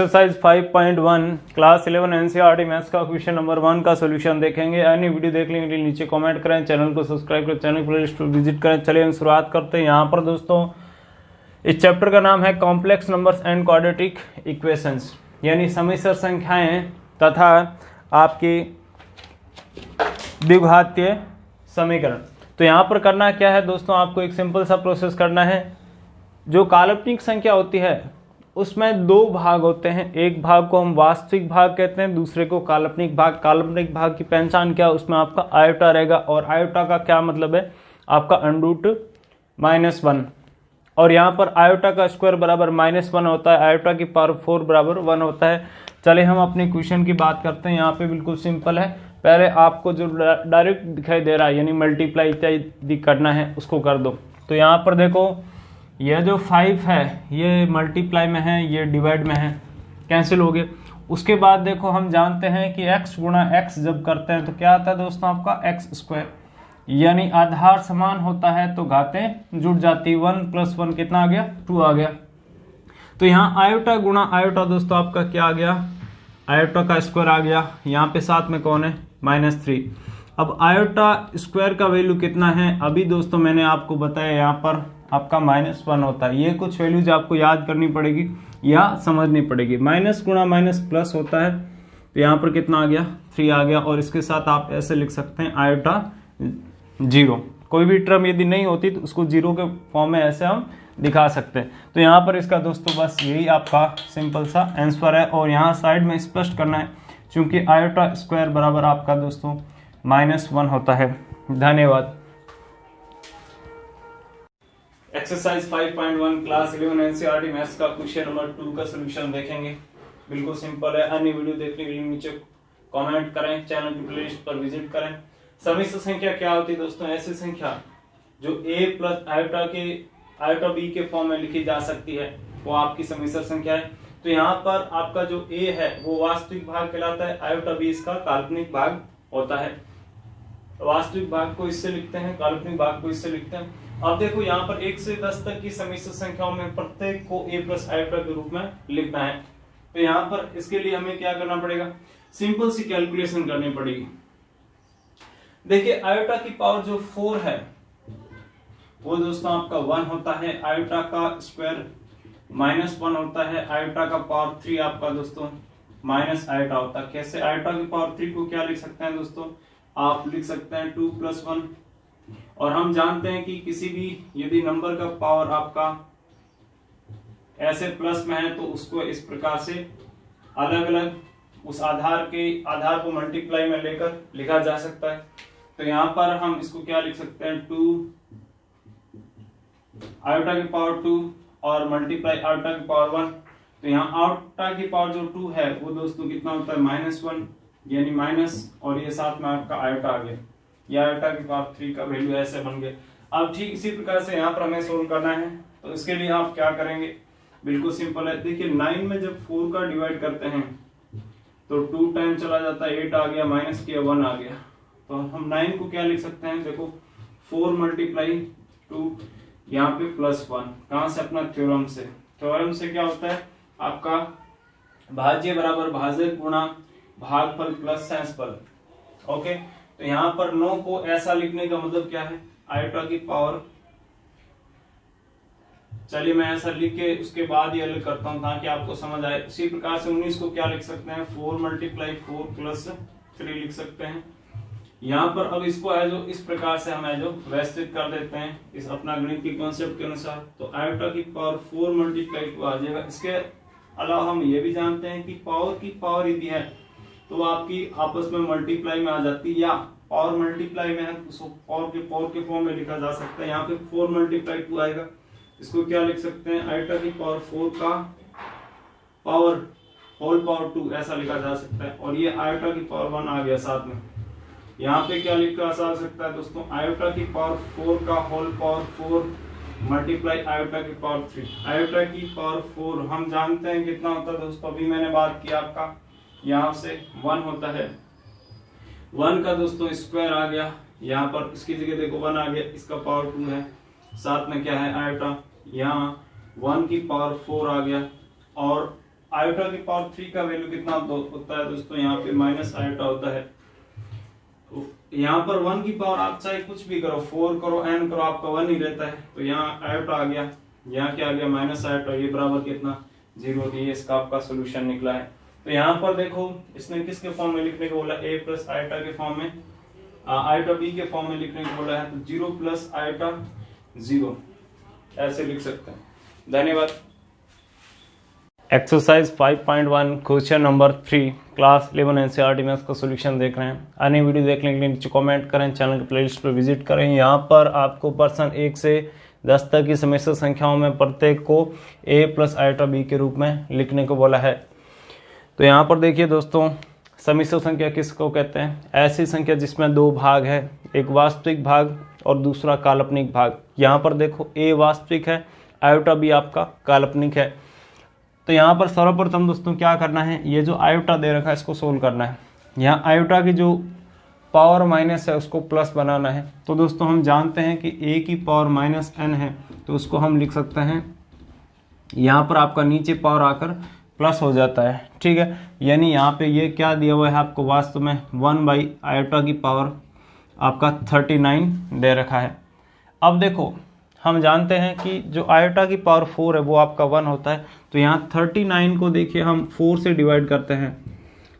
Exercise 5.1 class 11 NCERT maths का question number 1 का solution देखेंगे। अन्य वीडियो देखने के लिए नीचे कमेंट करें, चैनल को सब्सक्राइब करें, चैनल प्लेलिस्ट पर विजिट करें। चलिए हम शुरुआत करते हैं। यहाँ पर दोस्तों इस चैप्टर का नाम है complex numbers and quadratic equations, यानी समिश्र संख्याएं तथा आपकी द्विघातीय समीकरण। तो यहाँ पर करना क्या है दोस्तों, आपको एक सिंपल सा प्रोसेस करना है। जो काल्पनिक संख्या होती है उसमें दो भाग होते हैं, एक भाग को हम वास्तविक भाग कहते हैं, दूसरे को काल्पनिक भाग। काल्पनिक भाग की पहचान क्या है, उसमें आपका आयोटा रहेगा, और आयोटा का क्या मतलब है, आपका √-1। और यहाँ पर आयोटा का स्क्वायर बराबर -1 होता है, आयोटा की पावर 4 बराबर 1 होता है। चलिए हम अपने क्वेश्चन की बात करते हैं। यहाँ पे बिल्कुल सिंपल है, पहले आपको जो डायरेक्ट दिखाई दे रहा है यानी मल्टीप्लाई इत्यादि करना है उसको कर दो। तो यहाँ पर देखो यह जो 5 है ये मल्टीप्लाई में है, ये डिवाइड में है, कैंसिल हो गए। उसके बाद देखो हम जानते हैं कि x गुणा x जब करते हैं तो क्या आता है दोस्तों, आपका x², यानी आधार समान होता है तो घातें जुड़ जाती। 1 + 1 कितना आ गया, 2 आ गया। तो यहाँ आयोटा गुणा आयोटा दोस्तों आपका क्या आ गया, आयोटा का स्क्वायर आ गया। यहाँ पे साथ में कौन है, -3। अब आयोटा स्क्वायर का वैल्यू कितना है, अभी दोस्तों मैंने आपको बताया यहाँ पर आपका -1 होता है। ये कुछ वैल्यूज आपको याद करनी पड़ेगी या समझनी पड़ेगी। माइनस गुणा माइनस प्लस होता है, तो यहाँ पर कितना आ गया, 3 आ गया। और इसके साथ आप ऐसे लिख सकते हैं आयोटा 0। कोई भी टर्म यदि नहीं होती तो उसको 0 के फॉर्म में ऐसे हम दिखा सकते हैं। तो यहाँ पर इसका दोस्तों बस यही आपका सिंपल सा आंसर है। और यहाँ साइड में स्पष्ट करना है क्योंकि आयोटा स्क्वायर बराबर आपका दोस्तों -1 होता है। धन्यवाद। एक्सरसाइज 5.1 क्लास 11 एनसीईआरटी मैथ्स का क्वेश्चन नंबर 2 का सॉल्यूशन देखेंगे। बिल्कुल सिंपल है। अन्य वीडियो देखने के लिए नीचे कमेंट करें, चैनल की प्लेलिस्ट पर विजिट करें। समिश्र संख्या क्या होती है दोस्तों, ऐसी संख्या जो a प्लस आयोटा b के फॉर्म में लिखी जा सकती है वो आपकी समिश्र संख्या है। तो यहाँ पर आपका जो a है वो वास्तविक भाग कहलाता है, आयोटा b इसका काल्पनिक भाग होता है। वास्तविक भाग को इससे लिखते हैं, काल्पनिक भाग को इससे लिखते हैं। अब देखो यहाँ पर 1 से 10 तक की समिश्र संख्याओं में प्रत्येक को a प्लस आयोटा के रूप में लिखना है। तो यहाँ पर इसके लिए हमें क्या करना पड़ेगा, सिंपल सी कैलकुलेशन करनी पड़ेगी। देखिए आयोटा की पावर जो 4 है वो दोस्तों आपका 1 होता है, आयोटा का स्क्वायर -1 होता है, आयोटा का पावर 3 आपका दोस्तों माइनस आयोटा होता है। कैसे, आयोटा की पावर 3 को क्या लिख सकते हैं दोस्तों, आप लिख सकते हैं 2 + 1। और हम जानते हैं कि किसी भी यदि नंबर का पावर आपका ऐसे प्लस में है तो उसको इस प्रकार से अलग अलग उस आधार को मल्टीप्लाई में लेकर लिखा जा सकता है। तो यहाँ पर हम इसको क्या लिख सकते हैं, 2 आयोटा की पावर 2 और मल्टीप्लाई आयोटा की पावर 1। तो यहाँ आयोटा की पावर जो 2 है वो दोस्तों कितना होता है, -1, यानी माइनस, और ये साथ में आपका आयोटा आ गया, या आयोटा की पावर 3 का वैल्यू ऐसे बन गया। अब ठीक इसी प्रकार से यहाँ पर हमें सोल्व करना है। तो इसके लिए आप क्या करेंगे, बिल्कुल सिंपल है। देखिए 9 में जब 4 का डिवाइड करते हैं तो 2 टाइम चला जाता है, 8 आ गया, माइनस किया 1 आ गया। तो हम 9 को क्या लिख सकते हैं, देखो 4 × 2 यहाँ पे +1, कहां से, अपना थ्योरम से। थ्योरम से क्या होता है आपका, भाज्य बराबर भाजक गुणा भागफल प्लस शेषफल। ओके, तो यहाँ पर 9 को ऐसा लिखने का मतलब क्या है, आयोटा की पावर, चलिए मैं ऐसा लिख के उसके बाद ही अलग करता हूं ताकि आपको समझ आए। इसी प्रकार से 19 को क्या लिख सकते हैं, 4 × 4 + 3 लिख सकते हैं। यहाँ पर अब इसको एजो इस प्रकार से हम एजो व्यवस्थित कर देते हैं इस अपना गणित की कॉन्सेप्ट के अनुसार। तो आयोटा की पावर 4 × 2 आ जाएगा। इसके अलावा हम ये भी जानते हैं कि पावर की पावर यदि है तो आपकी आपस में मल्टीप्लाई में आ जाती है, या पावर मल्टीप्लाई में है तो उसको पावर के फॉर्म में लिखा जा सकता है। यहाँ पे 4 × 2 आएगा, इसको क्या लिख सकते हैं, आयोटा की पावर 4 का पावर होल पावर 2 ऐसा लिखा जा सकता है। और ये आयोटा की पावर 1 आ गया साथ में। यहाँ पे क्या लिखा जा सकता है दोस्तों, आयोटा की पावर 4 का होल पावर 4 मल्टीप्लाई आयोटा की पावर 3। आयोटा की पावर 4 हम जानते हैं कितना होता है दोस्तों, अभी मैंने बात की आपका यहाँ से 1 होता है। 1 का दोस्तों स्क्वायर आ गया, यहाँ पर इसकी जगह देखो 1 आ गया, इसका पावर 2 है, साथ में क्या है आयोटा, यहाँ 1 की पावर 4 आ गया। और आयोटा की पावर 3 का वैल्यू कितना होता है दोस्तों, यहाँ पे माइनस आयोटा होता है। तो यहाँ पर 1 की पावर आप चाहे कुछ भी करो, 4 करो, n करो, आपका 1 ही रहता है। तो यहाँ आयोटा आ गया, यहाँ क्या आ गया माइनस आयोटा, ये बराबर कितना 0, ये इसका आपका सोल्यूशन निकला है। तो यहाँ पर देखो इसने किसके फॉर्म में लिखने को बोला, a प्लस आयोटा के फॉर्म में, आयोटा b के फॉर्म में लिखने को बोला है। तो 0 प्लस आयोटा 0 ऐसे लिख सकते हैं। धन्यवाद। Exercise 5.1 question number 3 class 11 NCERT में इसका सोल्यूशन देख रहे हैं। अन्य वीडियो देखने के लिए नीचे कमेंट करें, चैनल के प्लेलिस्ट पर विजिट करें। यहाँ पर आपको पर्सन 1 से 10 तक की समिश्र संख्याओं में प्रत्येक को a प्लस आयोटा b के रूप में लिखने को बोला है। तो यहाँ पर देखिए दोस्तों, समिश्र संख्या किसको कहते हैं, ऐसी संख्या जिसमें दो भाग है, एक वास्तविक भाग और दूसरा काल्पनिक भाग। यहाँ पर देखो a वास्तविक है, आयोटा b आपका काल्पनिक है। तो यहाँ पर सर्वप्रथम दोस्तों क्या करना है, ये जो आयोटा दे रखा है इसको सोल्व करना है। यहाँ आयोटा की जो पावर माइनस है उसको प्लस बनाना है। तो दोस्तों हम जानते हैं कि a की पावर माइनस n है, तो उसको हम लिख सकते हैं, यहाँ पर आपका नीचे पावर आकर प्लस हो जाता है, ठीक है। यानी यहाँ पे ये क्या दिया हुआ है आपको, वास्तव में 1 आयोटा की पावर आपका 39 दे रखा है। अब देखो हम जानते हैं कि जो आयोटा की पावर 4 है वो आपका 1 होता है। तो यहाँ 39 को देखिए हम 4 से डिवाइड करते हैं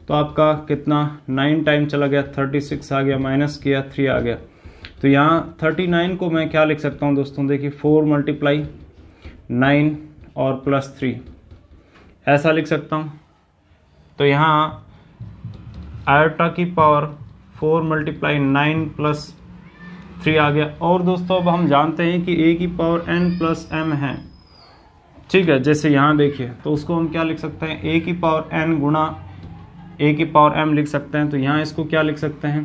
तो आपका कितना 9 टाइम चला गया, 36 आ गया, माइनस किया 3 आ गया। तो यहाँ 39 को मैं क्या लिख सकता हूँ दोस्तों, देखिए 4 × 9 और +3 ऐसा लिख सकता हूँ। तो यहाँ आयोटा की पावर 4 × 9 + 3 आ गया। और दोस्तों अब हम जानते हैं कि a की पावर n + m है, ठीक है। जैसे यहाँ देखिए तो उसको हम क्या लिख सकते हैं, a की पावर n गुणा a की पावर m लिख सकते हैं। तो यहाँ इसको क्या लिख सकते हैं,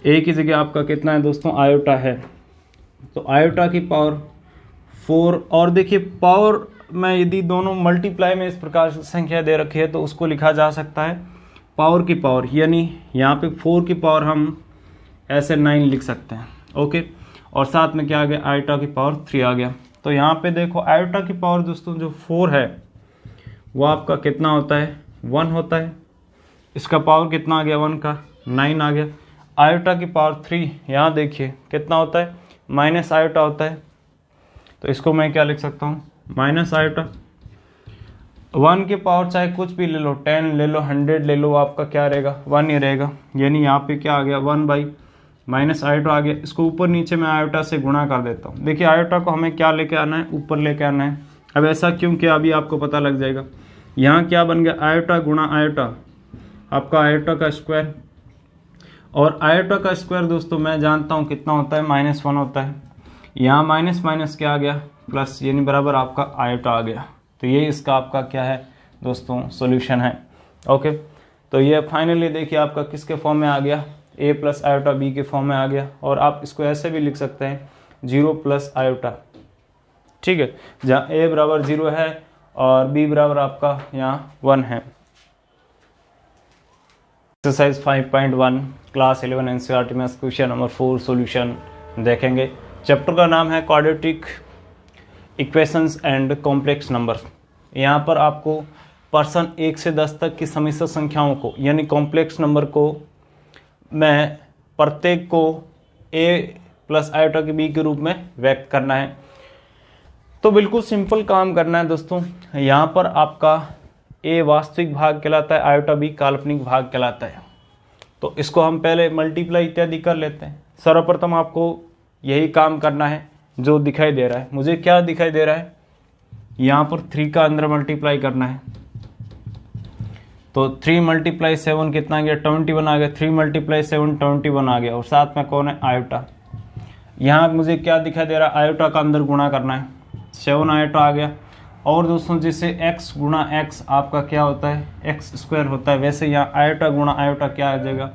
a की जगह आपका कितना है दोस्तों, आयोटा है। तो आयोटा की पावर 4, और देखिए पावर में यदि दोनों मल्टीप्लाई में इस प्रकार से संख्या दे रखी है तो उसको लिखा जा सकता है पावर की पावर, यानी यहाँ पे 4 की पावर हम ऐसे 9 लिख सकते हैं, ओके। और साथ में क्या आ गया, आयोटा की पावर 3 आ गया। तो यहाँ पे देखो आयोटा की पावर दोस्तों जो 4 है वो आपका कितना होता है, 1 होता है। इसका पावर कितना आ गया, 1 का 9 आ गया। आयोटा की पावर 3 यहाँ देखिए कितना होता है, माइनस आयोटा होता है। तो इसको मैं क्या लिख सकता हूँ, माइनस आयोटा। 1 की पावर चाहे कुछ भी ले लो, 10 ले लो, 100 ले लो, आपका क्या रहेगा, 1 ही रहेगा। यानी यहाँ पे क्या आ गया, 1 माइनस आयोटा आ गया। इसको ऊपर नीचे मैं आयोटा से गुणा कर देता हूँ। देखिए आयोटा को हमें क्या लेके आना है, ऊपर लेके आना है। अब ऐसा क्यों किया अभी आपको पता लग जाएगा। यहाँ क्या बन गया, आयोटा गुणा आयोटा, आपका आयोटा का स्क्वायर। और आयोटा का स्क्वायर दोस्तों मैं जानता हूँ कितना होता है, -1 होता है। यहाँ माइनस माइनस क्या आ गया, प्लस, यानी बराबर आपका आयोटा आ गया। तो ये इसका आपका क्या है दोस्तों, सॉल्यूशन है, ओके। तो ये फाइनली देखिए आपका किसके फॉर्म में आ गया, a प्लस आयोटा b के फॉर्म में आ गया। और आप इसको ऐसे भी लिख सकते हैं 0 प्लस आयोटा, ठीक है, जहाँ a बराबर 0 है और b बराबर आपका यहाँ 1 है। एक्सरसाइज 5.1 क्लास 11 एनसीईआरटी में क्वेश्चन नंबर 4 सॉल्यूशन देखेंगे। चैप्टर का नाम है quadratic equations and complex numbers. यहाँ पर आपको पर्सन 1 से 10 तक की समिश्र संख्याओं को यानी कॉम्प्लेक्स नंबर को मैं प्रत्येक को a प्लस आयोटा के b के रूप में व्यक्त करना है। तो बिल्कुल सिंपल काम करना है दोस्तों। यहाँ पर आपका a वास्तविक भाग कहलाता है, आयोटा b काल्पनिक भाग कहलाता है। तो इसको हम पहले मल्टीप्लाई इत्यादि कर लेते हैं। सर्वप्रथम आपको यही काम करना है जो दिखाई दे रहा है। मुझे क्या दिखाई दे रहा है, यहाँ पर 3 का अंदर मल्टीप्लाई करना है। तो 3 × 7 कितना आ गया, 21 आ गया। 3 × 7 21 आ गया। और साथ में कौन है, आयोटा। यहाँ मुझे क्या दिखाई दे रहा है, आयोटा का अंदर गुणा करना है, 7 आयोटा आ गया। और दोस्तों जैसे x गुणा x आपका क्या होता है, x² होता है, वैसे यहाँ आयोटा गुणा आयोटा क्या आ जाएगा,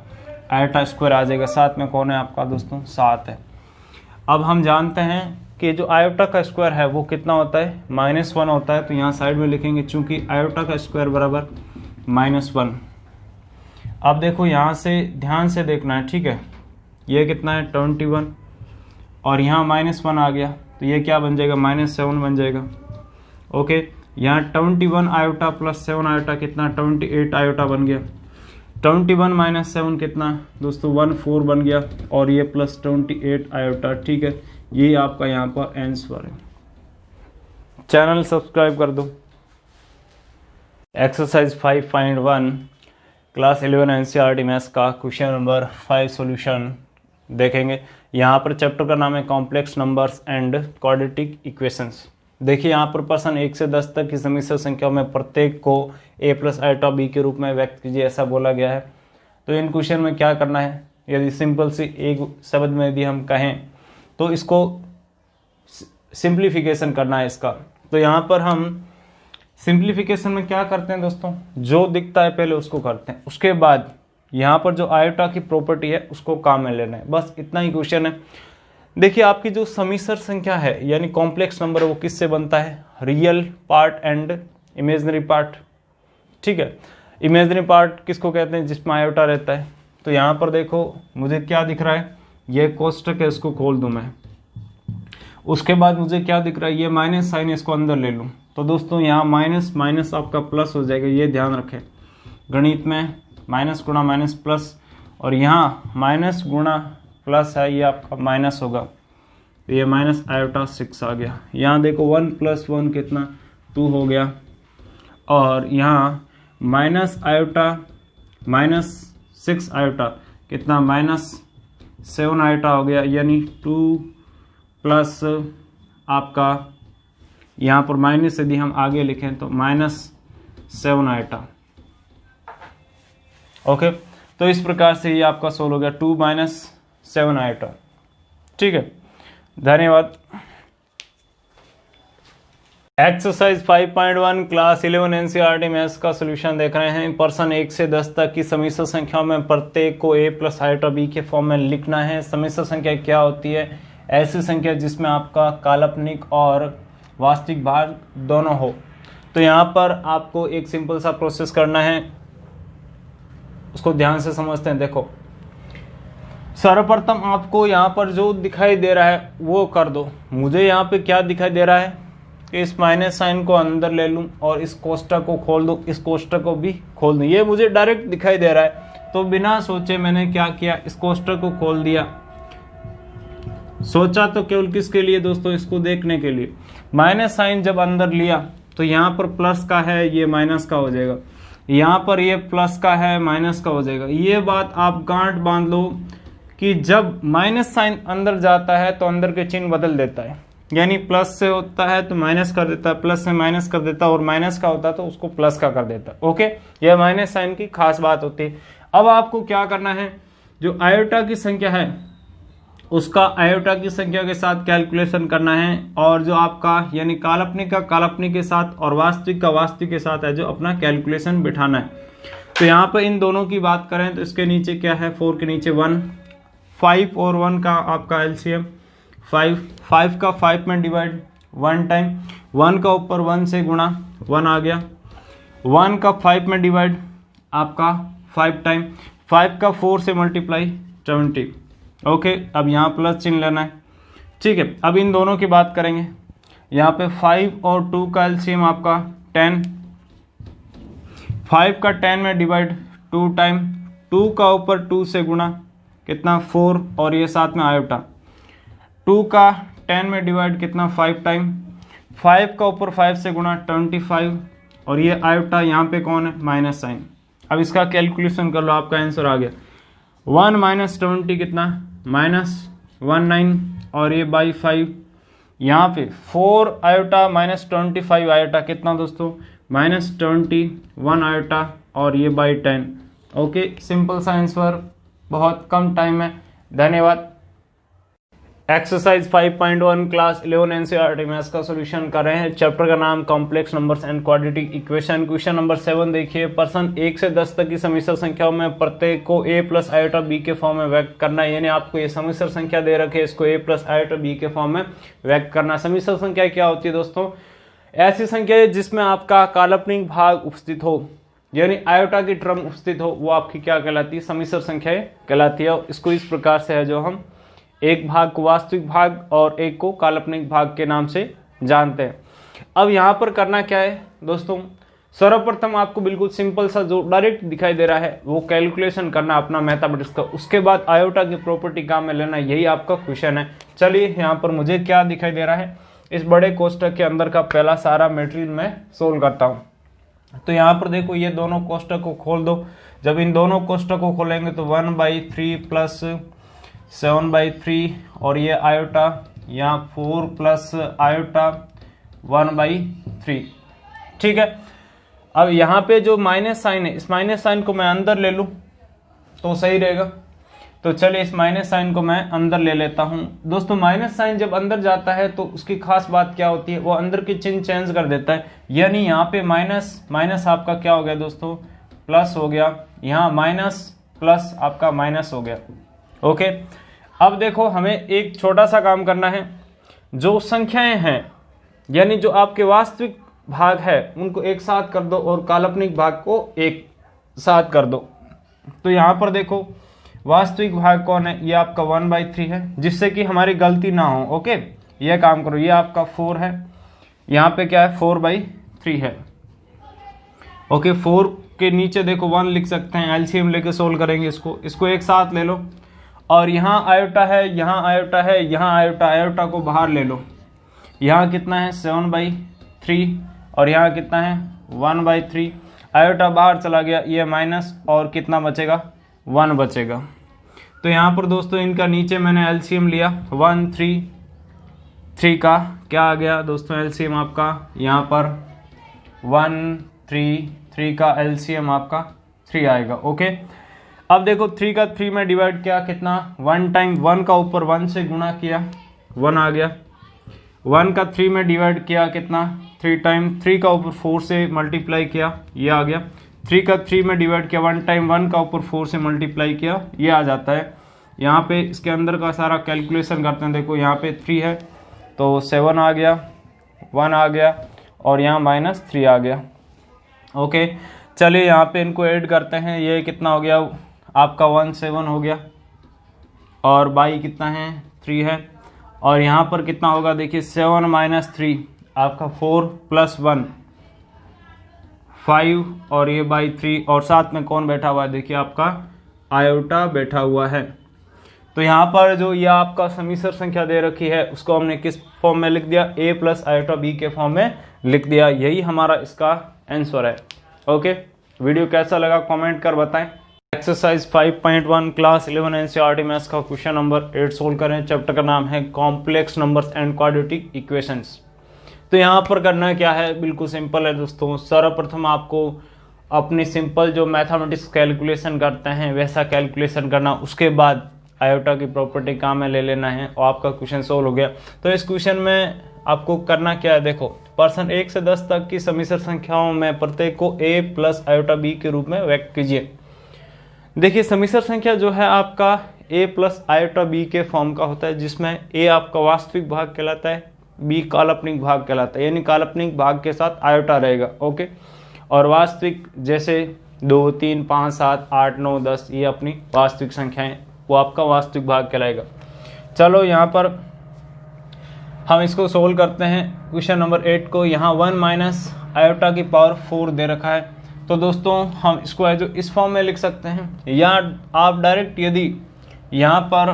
आयोटा स्क्वायर आ जाएगा। साथ में कौन है आपका दोस्तों, 7 है। अब हम जानते हैं कि जो आयोटा का स्क्वायर है वो कितना होता है, -1 होता है। तो यहाँ साइड में लिखेंगे चूंकि आयोटा का स्क्वायर बराबर -1। अब देखो यहाँ से ध्यान से देखना है, ठीक है। ये कितना है, 21, और यहाँ -1 आ गया। तो ये क्या बन जाएगा, -7 बन जाएगा, ओके। यहाँ 21 आयोटा प्लस 7 आयोटा कितना 28 आयोटा बन गया। 21 माइनस 7 कितना दोस्तों 14 बन गया, और ये प्लस 28 आयोटा। ठीक है, ये आपका यहाँ पर आंसर है। चैनल सब्सक्राइब कर दो। एक्सरसाइज 5.1 क्लास 11 एनसीईआरटी मैथ्स का क्वेश्चन नंबर 5 सॉल्यूशन देखेंगे। यहाँ पर चैप्टर का नाम है complex numbers and quadratic equations. देखिए यहाँ पर प्रश्न 1 से 10 तक की समिश्र संख्याओं में प्रत्येक को a प्लस आयोटा b के रूप में व्यक्त कीजिए, ऐसा बोला गया है। तो इन क्वेश्चन में क्या करना है, यदि सिंपल सी एक शब्द में यदि हम कहें तो इसको सिंप्लीफिकेशन करना है इसका। तो यहाँ पर हम सिंप्लीफिकेशन में क्या करते हैं दोस्तों, जो दिखता है पहले उसको करते हैं, उसके बाद यहाँ पर जो आयोटा की प्रॉपर्टी है उसको काम में लेना है। बस इतना ही क्वेश्चन है। देखिए आपकी जो समिश्र संख्या है यानी कॉम्प्लेक्स नंबर वो किससे बनता है, real part and imaginary part. ठीक है, इमेजिनरी पार्ट किसको कहते हैं, जिसमें आयोटा रहता है। तो यहाँ पर देखो मुझे क्या दिख रहा है, ये कोष्टक है, इसको खोल दूं मैं। उसके बाद मुझे क्या दिख रहा है, ये माइनस साइन, इसको अंदर ले लूं। तो दोस्तों यहाँ माइनस माइनस आपका प्लस हो जाएगा, ये ध्यान रखें। गणित में माइनस गुणा माइनस प्लस, और यहाँ माइनस गुणा प्लस है, ये आपका माइनस होगा। तो ये माइनस आयोटा 6 आ गया। यहाँ देखो 1 प्लस 1 कितना 2 हो गया, और यहाँ माइनस आयोटा माइनस 6 आयोटा कितना माइनस 7 आयोटा हो गया, यानी 2 प्लस आपका यहाँ पर माइनस यदि हम आगे लिखें तो माइनस 7 आयोटा। ओके, तो इस प्रकार से ये आपका सोल्व हो गया 2 माइनस 7 आयोटा। ठीक है, धन्यवाद। एक्सरसाइज 5.1 क्लास 11 एनसीईआरटी मैथ्स का सॉल्यूशन देख रहे हैं। प्रश्न 1 से 10 तक की समिश्र संख्याओं में प्रत्येक को a प्लस आयोटा b के फॉर्म में लिखना है। समिश्र संख्या क्या होती है, ऐसी संख्या जिसमें आपका काल्पनिक और वास्तविक भाग दोनों हो। तो यहाँ पर आपको एक सिंपल सा प्रोसेस करना है, उसको ध्यान से समझते हैं। देखो सर्वप्रथम आपको यहाँ पर जो दिखाई दे रहा है वो कर दो। मुझे यहाँ पे क्या दिखाई दे रहा है कि इस माइनस साइन को अंदर ले लूँ और इस कोष्टक को खोल दो, इस कोष्टक को भी खोल दो, ये मुझे डायरेक्ट दिखाई दे रहा है। तो बिना सोचे मैंने क्या किया, इस कोष्टक को खोल दिया। सोचा तो केवल किसके लिए दोस्तों, इसको देखने के लिए। माइनस साइन जब अंदर लिया तो यहाँ पर प्लस का है, ये माइनस का हो जाएगा। यहाँ पर ये प्लस का है, माइनस का हो जाएगा। ये बात आप गांठ बांध लो कि जब माइनस साइन अंदर जाता है तो अंदर के चिन्ह बदल देता है, यानी प्लस से होता है तो माइनस कर देता है, प्लस से माइनस कर देता है, और माइनस का होता है तो उसको प्लस का कर देता है। ओके, यह माइनस साइन की खास बात होती है। अब आपको क्या करना है, जो आयोटा की संख्या है उसका आयोटा की संख्या के साथ कैलकुलेशन करना है, और जो आपका यानी काल्पनिक का काल्पनिक के साथ और वास्तविक का वास्तविक के साथ है जो अपना कैलकुलेशन बिठाना है। तो यहाँ पर इन दोनों की बात करें तो इसके नीचे क्या है, 4 के नीचे 1, 5 और 1 का आपका एलसीएम 5, 5 का 5 में डिवाइड 1 टाइम, 1 का ऊपर 1 से गुणा 1 आ गया, 1 का 5 में डिवाइड आपका 5 टाइम, 5 का 4 से मल्टीप्लाई 20। ओके, अब यहाँ प्लस चिन्ह लेना है। ठीक है, अब इन दोनों की बात करेंगे। यहाँ पे 5 और 2 का एलसीएम आपका 10, 5 का 10 में डिवाइड 2 टाइम, 2 का ऊपर 2 से गुणा कितना 4, और ये साथ में आयोटा, 2 का 10 में डिवाइड कितना 5 टाइम, 5 का ऊपर 5 से गुणा 25, और ये आयोटा यहाँ पे कौन है, माइनस साइन। अब इसका कैलकुलेशन कर लो, आपका आंसर आ गया 1 माइनस 20 कितना -19, और ये बाई 5, यहाँ पे 4 आयोटा माइनस 25 आयोटा कितना दोस्तों -21 आयोटा, और ये बाई 10। ओके, सिंपल सा आंसर, बहुत कम टाइम में। धन्यवाद। एक्सरसाइज 5.1 क्लास 11 एनसीईआरटी मैथ्स का सॉल्यूशन कर रहे हैं। चैप्टर का नाम complex numbers and quadratic equation. Question number 7 देखिए। प्रश्न 1 से 10 तक की समिश्र संख्याओं में प्रत्येक को a प्लस आयोटा b के फॉर्म में व्यक्त करना है। यानी आपको ये समिश्र संख्या दे रखे, इसको a प्लस आयोटा b के फॉर्म में व्यक्त करना। समिश्र संख्या क्या होती है दोस्तों? ऐसी संख्या है जिसमें आपका काल्पनिक भाग उपस्थित हो, यानी आयोटा की टर्म उपस्थित हो, वो आपकी क्या कहलाती है? समिश्र संख्याएं कहलाती है। इसको इस प्रकार से है जो हम एक भाग को वास्तविक भाग और एक को काल्पनिक भाग के नाम से जानते हैं। अब यहाँ पर करना क्या है दोस्तों, सर्वप्रथम आपको बिल्कुल सिंपल सा जो डायरेक्ट दिखाई दे रहा है वो कैलकुलेशन करना अपना मैथमेटिक्स का, उसके बाद आयोटा की प्रॉपर्टी काम में लेना, यही आपका क्वेश्चन है। चलिए यहाँ पर मुझे क्या दिखाई दे रहा है, इस बड़े कोष्टक के अंदर का पहला सारा मटेरियल मैं सोल्व करता हूँ। तो यहाँ पर देखो ये दोनों कोष्टक को खोल दो। जब इन दोनों कोष्टक को खोलेंगे तो 1/3 प्लस 7/3 और ये आयोटा यहाँ 4 प्लस आयोटा 1/3। ठीक है, अब यहाँ पे जो माइनस साइन है, इस माइनस साइन को मैं अंदर ले लूँ तो सही रहेगा। तो चलिए इस माइनस साइन को मैं अंदर ले लेता हूँ। दोस्तों माइनस साइन जब अंदर जाता है तो उसकी खास बात क्या होती है, वो अंदर की चिन्ह चेंज कर देता है। यानी यहाँ पे माइनस माइनस आपका क्या हो गया दोस्तों, प्लस हो गया, यहाँ माइनस प्लस आपका माइनस हो गया। ओके, अब देखो हमें एक छोटा सा काम करना है, जो संख्याएं हैं यानी जो आपके वास्तविक भाग है उनको एक साथ कर दो और काल्पनिक भाग को एक साथ कर दो। तो यहाँ पर देखो वास्तविक भाग कौन है, ये आपका 1/3 है, जिससे कि हमारी गलती ना हो। ओके, ये काम करो, ये आपका 4 है, यहाँ पे क्या है 4/3 है। ओके, 4 के नीचे देखो 1 लिख सकते हैं, एलसीएम लेके सोल्व करेंगे इसको एक साथ ले लो। और यहाँ आयोटा है, यहाँ आयोटा है, यहाँ आयोटा, आयोटा को बाहर ले लो। यहाँ कितना है 7/3 और यहाँ कितना है 1/3, आयोटा बाहर चला गया, ये माइनस और कितना बचेगा 1 बचेगा। तो यहाँ पर दोस्तों इनका नीचे मैंने एलसीएम लिया, 1 3 3 का क्या आ गया दोस्तों एलसीएम आपका, यहाँ पर 1 3 3 का एलसीएम आपका 3 आएगा। ओके, अब देखो 3 का 3 में डिवाइड किया कितना, 1 टाइम 1 का ऊपर 1 से गुणा किया 1 आ गया, 1 का 3 में डिवाइड किया कितना 3 टाइम 3 का ऊपर 4 से मल्टीप्लाई किया, ये आ गया। 3 का 3 में डिवाइड किया 1 टाइम 1 का ऊपर 4 से मल्टीप्लाई किया, ये आ जाता है। यहाँ पे इसके अंदर का सारा कैलकुलेशन करते हैं, देखो यहाँ पे 3 है तो 7 आ गया, 1 आ गया और यहाँ -3 आ गया। ओके, चलिए यहाँ पे इनको ऐड करते हैं, ये कितना हो गया आपका 17 हो गया और बाई कितना है 3 है, और यहाँ पर कितना होगा देखिए 7 - 3 आपका 4 + 1 5 और ये /3 और साथ में कौन बैठा हुआ है देखिए आपका आयोटा बैठा हुआ है। तो यहाँ पर जो ये आपका समीसर संख्या दे रखी है उसको हमने किस फॉर्म में लिख दिया, a + आयोटा b के फॉर्म में लिख दिया, यही हमारा इसका आंसर है। ओके, वीडियो कैसा लगा कमेंट कर बताएं। एक्सरसाइज 5.1 क्लास 11 एनसीईआरटी मैथ्स का क्वेश्चन नंबर 8 सोल्व करें। चैप्टर का नाम है complex numbers and quadratic equations. तो यहाँ पर करना क्या है, बिल्कुल सिंपल है दोस्तों। सर्वप्रथम आपको अपनी सिंपल जो मैथमेटिक्स कैलकुलेशन करते हैं वैसा कैलकुलेशन करना, उसके बाद आयोटा की प्रॉपर्टी काम में ले लेना है और आपका क्वेश्चन सोल्व हो गया। तो इस क्वेश्चन में आपको करना क्या है, देखो पर्सन 1 से 10 तक की समीसर संख्याओं में प्रत्येक को a + आयोटा b के रूप में व्यक्त कीजिए। देखिए समीसर संख्या जो है आपका a + आयोटा b के फॉर्म का होता है, जिसमें a आपका वास्तविक भाग कहलाता है, b काल्पनिक भाग कहलाता है, यानी काल्पनिक भाग के साथ आयोटा रहेगा। ओके, और वास्तविक जैसे 2 3 5 7 8 9 10 ये अपनी वास्तविक संख्याएं, वो आपका वास्तविक भाग कहलाएगा। चलो यहाँ पर हम इसको सोल्व करते हैं क्वेश्चन नंबर 8 को। यहाँ 1 - आयोटा की पावर 4 दे रखा है, तो दोस्तों हम इसको जो इस फॉर्म में लिख सकते हैं, या आप डायरेक्ट यदि यहाँ पर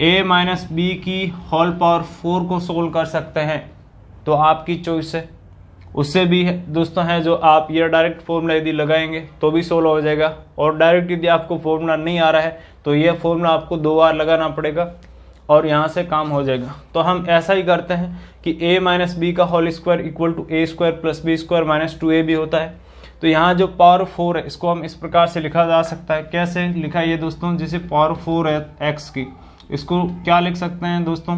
a - b की होल पावर 4 को सोल्व कर सकते हैं तो आपकी चॉइस है। उससे भी दोस्तों है जो आप ये डायरेक्ट फॉर्मूला यदि लगाएंगे तो भी सोल्व हो जाएगा, और डायरेक्ट यदि आपको फॉर्मूला नहीं आ रहा है तो ये फॉर्मूला आपको 2 बार लगाना पड़ेगा और यहाँ से काम हो जाएगा। तो हम ऐसा ही करते हैं कि a - b का whole square equal to a² + b² - 2ab होता है। तो यहाँ जो पावर 4 है इसको हम इस प्रकार से लिखा जा सकता है। कैसे लिखा ये दोस्तों, जैसे पावर 4 है x की, इसको क्या लिख सकते हैं दोस्तों,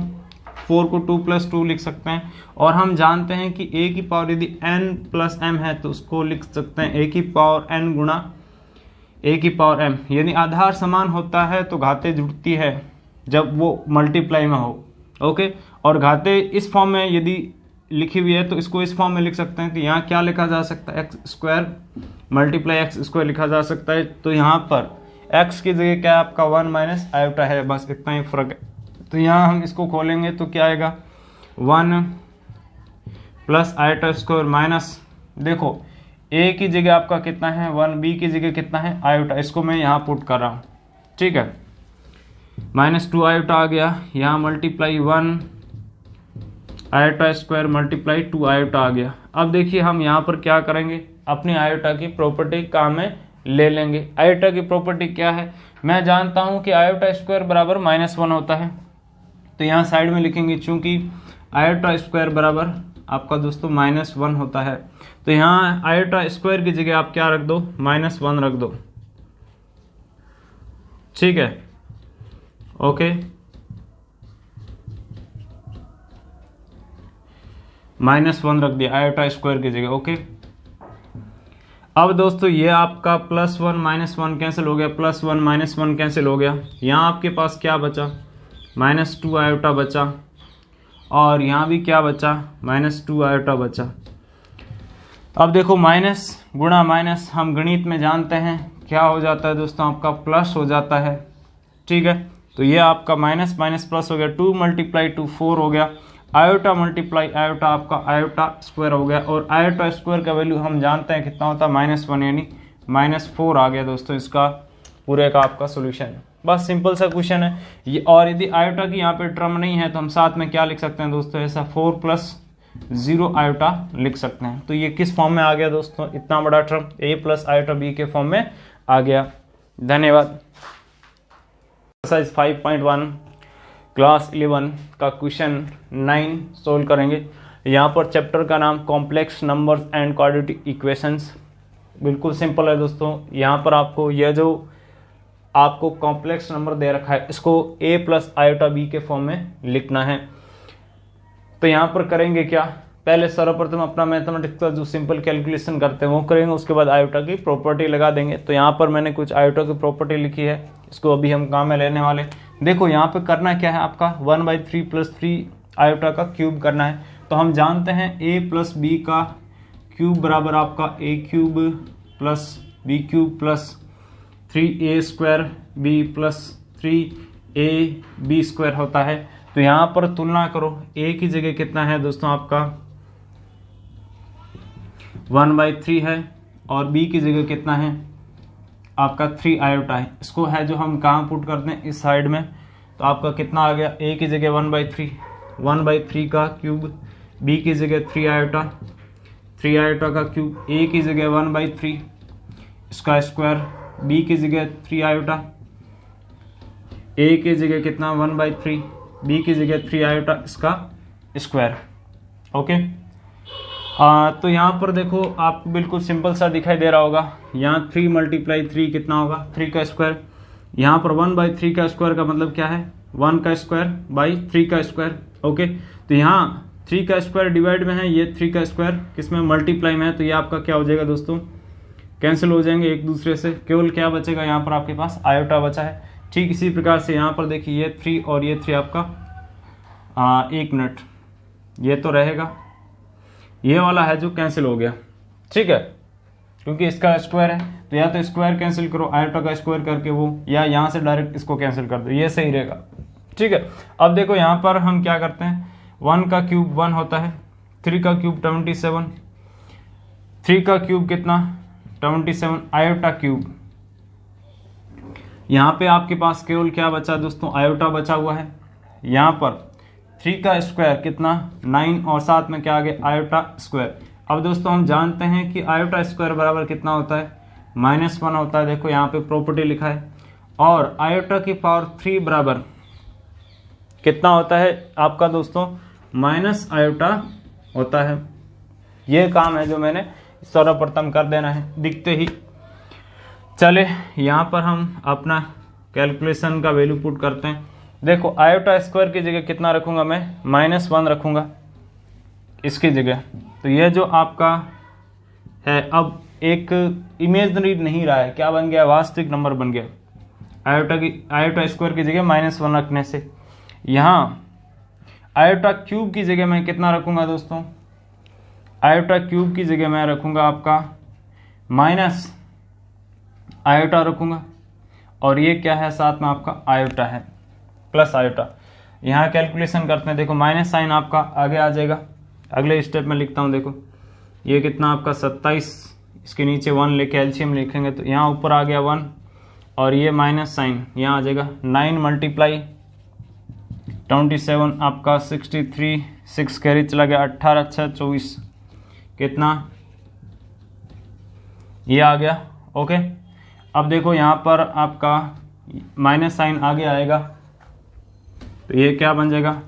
4 को 2 + 2 लिख सकते हैं। और हम जानते हैं कि a की पावर यदि n + m है तो उसको लिख सकते हैं a की पावर n गुणा a की पावर m, यानी आधार समान होता है तो घातें जुड़ती है जब वो मल्टीप्लाई में हो। ओके, और घातें इस फॉर्म में यदि लिखी हुई है तो इसको इस फॉर्म में लिख सकते हैं। तो यहाँ क्या लिखा जा सकता है, x² × x² लिखा जा सकता है। तो यहाँ पर x की जगह क्या आपका 1 - आयोटा है, बस इतना ही फर्क है। तो यहाँ हम इसको खोलेंगे तो क्या आएगा 1 प्लस आयोटा स्क्वायर माइनस, देखो ए की जगह आपका कितना है 1, बी की जगह कितना है आयोटा, इसको मैं यहाँ पुट कर रहा हूँ, ठीक है। -2 आयोटा आ गया, यहाँ multiply 1 iota square multiply 2 iota आ गया। अब देखिए हम यहाँ पर क्या करेंगे, अपनी आयोटा की प्रॉपर्टी काम में ले लेंगे। आयोटा की प्रॉपर्टी क्या है, मैं जानता हूँ कि आयोटा स्क्वायर बराबर -1 होता है, तो यहाँ साइड में लिखेंगे चूंकि आयोटा स्क्वायर बराबर आपका दोस्तों -1 होता है, तो यहाँ आयोटा स्क्वायर की जगह आप क्या रख दो -1 रख दो, ठीक है, ओके। -1 रख दिया आयोटा स्क्वायर की जगह, ओके। अब दोस्तों ये आपका +1 -1 कैंसिल हो गया, +1 -1 कैंसिल हो गया, यहाँ आपके पास क्या बचा -2 आयोटा बचा, और यहाँ भी क्या बचा -2 आयोटा बचा। अब देखो माइनस गुणा माइनस हम गणित में जानते हैं क्या हो जाता है दोस्तों, आपका प्लस हो जाता है, ठीक है। तो ये आपका माइनस माइनस प्लस हो गया, 2 × 2 4 हो गया, आयोटा मल्टीप्लाई आयोटा आपका आयोटा स्क्वायर हो गया, और आयोटा स्क्वायर का वैल्यू हम जानते हैं कितना होता है -1 यानी -4 आ गया दोस्तों, इसका पूरे का आपका सोल्यूशन। बस सिंपल सा क्वेश्चन है ये। और यदि आयोटा की यहाँ पे टर्म नहीं है तो हम साथ में क्या लिख सकते हैं दोस्तों, ऐसा 4 + 0 आयोटा लिख सकते हैं। तो ये किस फॉर्म में आ गया दोस्तों, इतना बड़ा टर्म a + आयोटा b के फॉर्म में आ गया। धन्यवाद। एक्सरसाइज 5.1 क्लास 11 का क्वेश्चन 9 सोल्व करेंगे। यहाँ पर चैप्टर का नाम complex numbers and quadratic equations. बिल्कुल सिंपल है दोस्तों, यहाँ पर आपको यह जो आपको कॉम्प्लेक्स नंबर दे रखा है इसको a + आयोटा b के फॉर्म में लिखना है। तो यहाँ पर करेंगे क्या, पहले सर्वप्रथम अपना मैथमेटिक्स का जो सिंपल कैलकुलेशन करते हैं वो करेंगे, उसके बाद आयोटा की प्रॉपर्टी लगा देंगे। तो यहाँ पर मैंने कुछ आयोटा की प्रॉपर्टी लिखी है, इसको अभी हम काम में लेने वाले। देखो यहाँ पे करना क्या है, आपका 1/3 + 3 आयोटा का क्यूब करना है। तो हम जानते हैं a + b का क्यूब बराबर आपका a³ + b³ + 3a² b + 3ab² होता है। तो यहाँ पर तुलना करो, a की जगह कितना है दोस्तों आपका 1/3 है, और b की जगह कितना है आपका 3 आयोटा है। इसको है जो हम कहाँ पुट करते हैं, इस साइड में। तो आपका कितना आ गया, a की जगह 1/3 का क्यूब, b की जगह 3 आयोटा का क्यूब, a की जगह 1/3 इसका स्क्वायर, b की जगह 3 आयोटा, a की जगह कितना 1/3, b की जगह 3 आयोटा इसका स्क्वायर, ओके। तो यहाँ पर देखो आपको बिल्कुल सिंपल सा दिखाई दे रहा होगा, यहाँ 3 × 3 कितना होगा 3 का स्क्वायर, यहाँ पर 1/3 का स्क्वायर का मतलब क्या है 1 का स्क्वायर बाई 3 का स्क्वायर, ओके। तो यहाँ 3 का स्क्वायर डिवाइड में है, ये 3 का स्क्वायर किसमें मल्टीप्लाई में है, तो ये आपका क्या हो जाएगा दोस्तों, कैंसिल हो जाएंगे एक दूसरे से, केवल क्या बचेगा यहाँ पर आपके पास आयोटा बचा है। ठीक इसी प्रकार से यहाँ पर देखिए ये 3 और ये 3 आपका 1 मिनट ये तो रहेगा, ये वाला है जो कैंसिल हो गया, ठीक है, क्योंकि इसका स्क्वायर है। तो या तो स्क्वायर कैंसिल करो आयोटा का स्क्वायर करके वो, या यहाँ से डायरेक्ट इसको कैंसिल कर दो, ये सही रहेगा, ठीक है। अब देखो यहाँ पर हम क्या करते हैं, 1 का क्यूब 1 होता है, 3 का क्यूब 27, 3 का क्यूब कितना 27 आयोटा क्यूब। यहाँ पे आपके पास केवल क्या बचा दोस्तों, आयोटा बचा हुआ है। यहाँ पर 3 का स्क्वायर कितना 9 और साथ में क्या आ गया आयोटा स्क्वायर। अब दोस्तों हम जानते हैं कि आयोटा स्क्वायर बराबर कितना होता है -1 होता है। देखो यहाँ पे प्रॉपर्टी लिखा है, और आयोटा की पावर 3 बराबर कितना होता है आपका दोस्तों माइनस आयोटा होता है। ये काम है जो मैंने सर्वप्रथम कर देना है दिखते ही। चले यहाँ पर हम अपना कैलकुलेशन का वैल्यू पुट करते हैं। देखो आयोटा स्क्वायर की जगह कितना रखूंगा मैं -1 रखूंगा इसकी जगह। तो ये जो आपका है अब एक इमेजनरी नहीं रहा है, क्या बन गया वास्तविक नंबर बन गया। आयोटा स्क्वायर की जगह -1 रखने से यहाँ आयोटा क्यूब की जगह मैं कितना रखूंगा दोस्तों, आयोटा क्यूब की जगह मैं रखूंगा आपका माइनस आयोटा रखूंगा, और ये क्या है साथ में आपका आयोटा है प्लस आयोटा। यहाँ कैलकुलेशन करते हैं, देखो माइनस साइन आपका आगे आ जाएगा, अगले स्टेप में लिखता हूँ। देखो ये कितना आपका 27, इसके नीचे 1 लेके एलसीएम लिखेंगे तो यहाँ ऊपर आ गया 1 और ये माइनस साइन यहाँ आ जाएगा 9 मल्टीप्लाई 27 आपका 63, 6 कैरी चला गया 18 6 24 कितना ये आ गया। ओके अब देखो यहाँ पर आपका माइनस साइन आगे आएगा तो ये क्या बन जाएगा,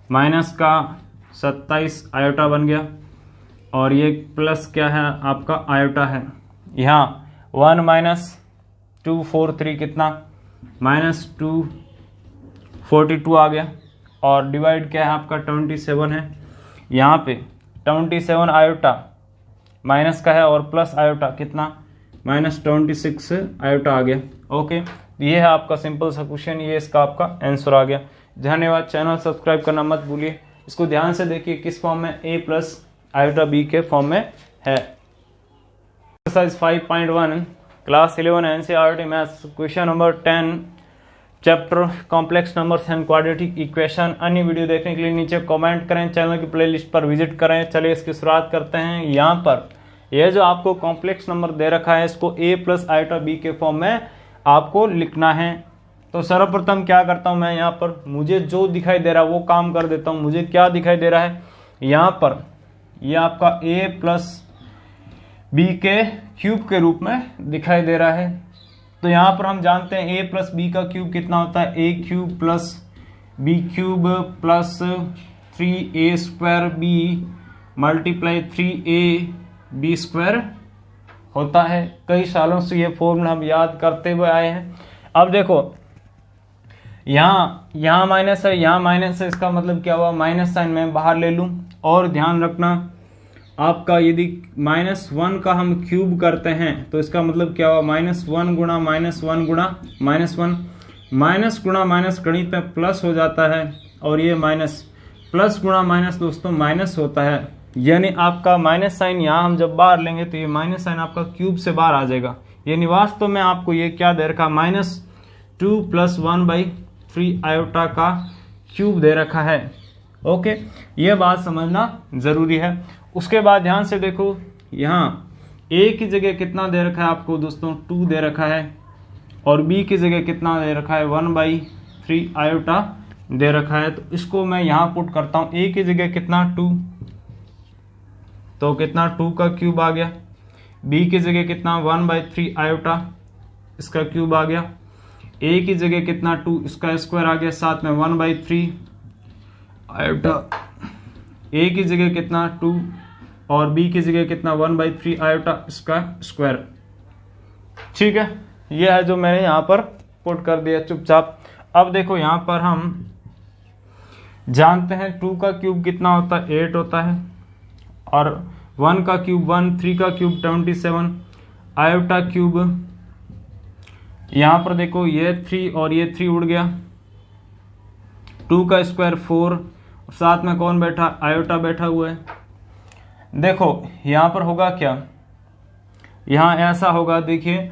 माइनस का 27 आयोटा बन गया और ये प्लस क्या है आपका आयोटा है। यहाँ 1 माइनस 243 कितना -242 आ गया और डिवाइड क्या है आपका 27 है। यहाँ पे 27 आयोटा माइनस का है और प्लस आयोटा कितना -26 आयोटा आ गया। ओके ये है आपका सिंपल सा क्वेश्चन, ये इसका आपका आंसर आ गया। धन्यवाद। चैनल सब्सक्राइब करना मत भूलिए। इसको ध्यान से देखिए किस फॉर्म में, a प्लस आयोटा b के फॉर्म में है। Exercise 5.1 class 11 NCERT maths question number 10 chapter complex numbers and quadratic equation. अन्य वीडियो देखने के लिए नीचे कमेंट करें, चैनल की प्लेलिस्ट पर विजिट करें। चलिए इसकी शुरुआत करते हैं। यहाँ पर यह जो आपको कॉम्प्लेक्स नंबर दे रखा है इसको a प्लस आयोटा b के फॉर्म में आपको लिखना है। तो सर्वप्रथम क्या करता हूं मैं, यहाँ पर मुझे जो दिखाई दे रहा है वो काम कर देता हूं। मुझे क्या दिखाई दे रहा है, यहाँ पर ये आपका a प्लस बी के क्यूब के रूप में दिखाई दे रहा है। तो यहाँ पर हम जानते हैं a प्लस बी का क्यूब कितना होता है, a cube plus B cube plus 3a square b multiply 3a B square होता है। कई सालों से ये फॉर्मूला हम याद करते हुए आए हैं। अब देखो यहाँ माइनस है, यहाँ माइनस है, इसका मतलब क्या हुआ, माइनस साइन मैं बाहर ले लूं। और ध्यान रखना आपका यदि -1 का हम क्यूब करते हैं तो इसका मतलब क्या हुआ, -1 गुणा -1 गुणा -1, माइनस गुणा माइनस गणित में प्लस हो जाता है और ये माइनस, प्लस गुणा माइनस दोस्तों माइनस होता है। यानी आपका माइनस साइन यहाँ हम जब बाहर लेंगे तो ये माइनस साइन आपका क्यूब से बाहर आ जाएगा। यानी वास्तव में आपको ये क्या दे रखा, -2 + 1/3 आयोटा का क्यूब दे रखा है। ओके ये बात समझना जरूरी है। उसके बाद ध्यान से देखो यहाँ a की जगह कितना दे रखा है आपको दोस्तों, 2 दे रखा है और b की जगह कितना दे रखा है, 1/3 आयोटा दे रखा है। तो इसको मैं यहाँ पुट करता हूँ, a की जगह कितना 2 तो कितना 2 का क्यूब आ गया, b की जगह कितना 1/3 आयोटा इसका क्यूब आ गया, a की जगह कितना 2 इसका स्क्वायर आ गया, साथ में 1/3 आयोटा, a की जगह कितना 2 और b की जगह कितना 1/3 आयोटा इसका स्क्वायर। ठीक है यह है जो मैंने यहाँ पर पुट कर दिया चुपचाप। अब देखो यहाँ पर हम जानते हैं 2 का क्यूब कितना होता है, 8 होता है और 1 का क्यूब 1, 3 का क्यूब 27 आयोटा क्यूब। यहाँ पर देखो ये 3 और ये 3 उड़ गया, 2 का स्क्वायर 4 और साथ में कौन बैठा, आयोटा बैठा हुआ है। देखो यहाँ पर होगा क्या, यहाँ ऐसा होगा, देखिए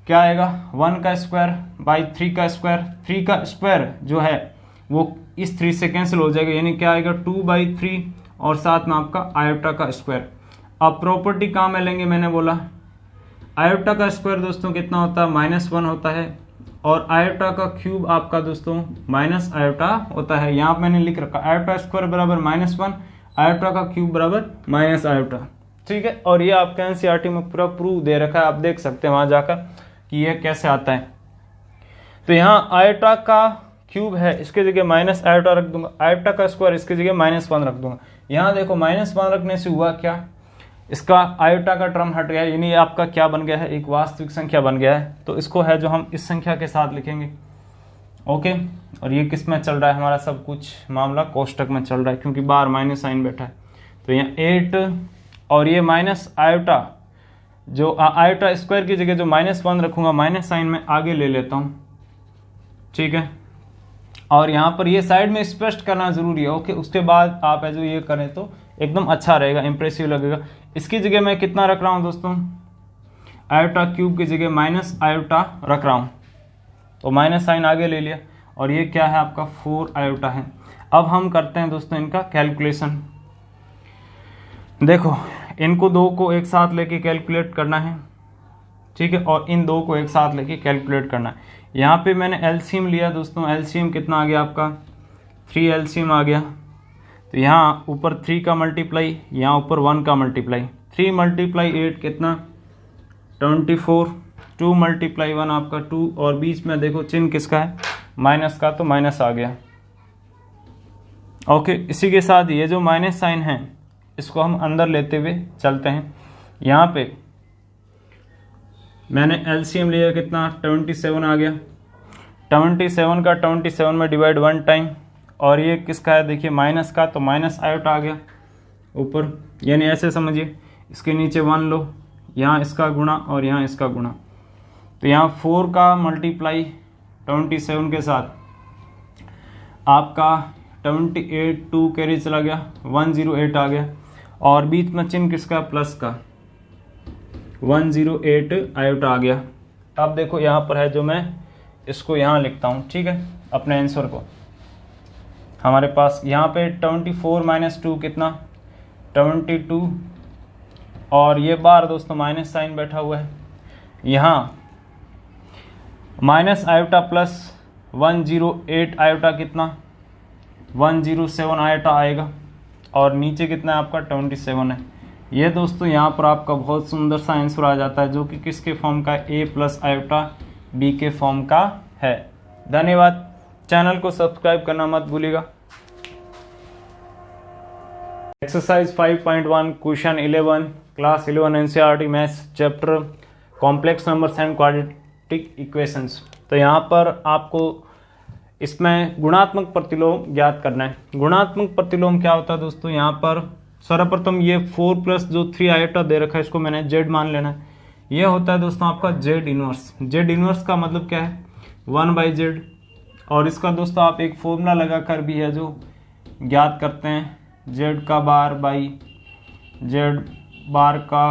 क्या आएगा, 1 का स्क्वायर बाई 3 का स्क्वायर, 3 का स्क्वायर जो है वो इस 3 से कैंसिल हो जाएगा, यानी क्या आएगा 2/3 और साथ में आपका आयोटा का स्क्वायर। अब प्रॉपर्टी कहाँ में लेंगे, मैंने बोला आयोटा का स्क्वायर दोस्तों कितना होता है, -1 होता है और आयोटा का क्यूब आपका दोस्तों माइनस आयोटा होता है। यहाँ मैंने लिख रखा आयोटा स्क्वायर बराबर -1, आयोटा का क्यूब बराबर माइनस आयोटा। ठीक है और ये आपके एनसीईआरटी में पूरा प्रूफ दे रखा है, आप देख सकते हैं वहां जाकर कि ये कैसे आता है। तो यहाँ आयोटा का क्यूब है, इसकी जगह माइनस आयोटा रख दूंगा, आयोटा का स्क्वायर इसकी जगह -1 रख दूंगा। यहाँ देखो -1 रखने से हुआ क्या, इसका आयोटा का टर्म हट गया, यानी आपका क्या बन गया है, एक वास्तविक संख्या बन गया है। तो इसको है जो हम इस संख्या के साथ लिखेंगे। ओके और ये किस में चल रहा है, हमारा सब कुछ मामला कोष्टक में चल रहा है क्योंकि बाहर माइनस साइन बैठा है। तो यहाँ 8 और ये माइनस आयोटा, जो आयोटा स्क्वायर की जगह जो -1 रखूंगा माइनस साइन में आगे ले लेता हूँ। ठीक है और यहाँ पर ये साइड में स्पष्ट करना जरूरी है। ओके उसके बाद आप जो ये करें तो एकदम अच्छा रहेगा, इंप्रेसिव लगेगा। इसकी जगह मैं कितना रख रहा हूँ दोस्तों, आयोटा क्यूब की जगह माइनस आयोटा रख रहा हूँ, तो माइनस साइन आगे ले लिया और ये क्या है आपका 4 आयोटा है। अब हम करते हैं दोस्तों इनका कैलकुलेशन। देखो इनको दो को एक साथ लेके कैलकुलेट करना है, ठीक है, और इन दो को एक साथ लेके कैलकुलेट करना है। यहाँ पे मैंने एलसीएम लिया दोस्तों, एलसीएम कितना आ गया आपका 3 एलसीएम आ गया। तो यहाँ ऊपर 3 का मल्टीप्लाई, यहाँ ऊपर 1 का मल्टीप्लाई, 3 मल्टीप्लाई 8 कितना 24, 2 मल्टीप्लाई 1 आपका 2, और बीच में देखो चिन्ह किसका है माइनस का, तो माइनस आ गया। ओके, इसी के साथ ये जो माइनस साइन है इसको हम अंदर लेते हुए चलते हैं। यहाँ पे मैंने एलसीएम लिया कितना 27 आ गया, 27 का 27 में डिवाइड 1 टाइम, और ये किसका है देखिए माइनस का, तो माइनस आयोटा आ गया ऊपर, यानी ऐसे समझिए इसके नीचे 1 लो, यहाँ इसका गुणा और यहाँ इसका गुणा। तो यहाँ 4 का मल्टीप्लाई 27 के साथ आपका 28, 2 कैरी चला गया, 108 आ गया, और बीच में चिन्ह किसका प्लस का 108 आयोटा आ गया। अब देखो यहाँ पर है जो मैं इसको यहाँ लिखता हूँ, ठीक है, अपने आंसर को। हमारे पास यहाँ पे 24 माइनस 2 कितना 22, और ये बार दोस्तों माइनस साइन बैठा हुआ है, यहाँ माइनस आयोटा प्लस 108 आयोटा कितना 107 आयोटा आएगा, और नीचे कितना है आपका 27 है। ये दोस्तों यहाँ पर आपका बहुत सुंदर सा आंसर आ जाता है, जो कि किसके फॉर्म का a प्लस आयोटा b के फॉर्म का है। धन्यवाद, चैनल को सब्सक्राइब करना मत भूलिएगा। Exercise 5.1 question 11 class 11 NCERT maths chapter complex numbers and quadratic equations. तो यहाँ पर आपको इसमें गुणात्मक प्रतिलोम ज्ञात करना है। गुणात्मक प्रतिलोम क्या होता है दोस्तों, यहाँ पर सर्वप्रथम ये 4 प्लस जो 3 आयोटा दे रखा है इसको मैंने z मान लेना है। ये होता है दोस्तों आपका z इनवर्स। z इनवर्स का मतलब क्या है 1/z, और इसका दोस्तों आप एक फॉर्मूला लगा कर भी है जो ज्ञात करते हैं, z का बार बाई z बार का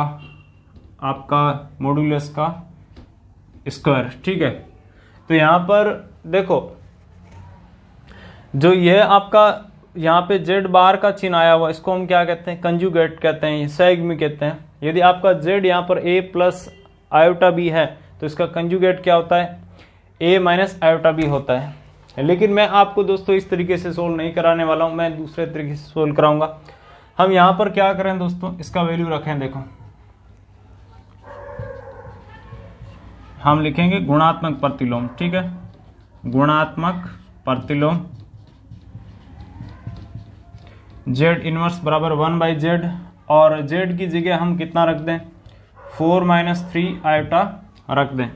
आपका मॉड्यूलस का स्क्वायर, ठीक है। तो यहाँ पर देखो जो ये आपका यहाँ पे z बार का चिन्ह आया हुआ इसको हम क्या कहते हैं कंजुगेट कहते हैं, सहगुणक कहते हैं। यदि आपका z यहाँ पर a प्लस आयोटा b है तो इसका कंजुगेट क्या होता है a माइनस आयोटा b होता है। लेकिन मैं आपको दोस्तों इस तरीके से सोल्व नहीं कराने वाला हूँ, मैं दूसरे तरीके से सोल्व कराऊंगा। हम यहाँ पर क्या करें दोस्तों, इसका वैल्यू रखें, देखो हम लिखेंगे गुणात्मक प्रतिलोम, ठीक है, गुणात्मक प्रतिलोम z इनवर्स बराबर 1/z, और z की जगह हम कितना रख दें 4 माइनस 3 आयोटा रख दें।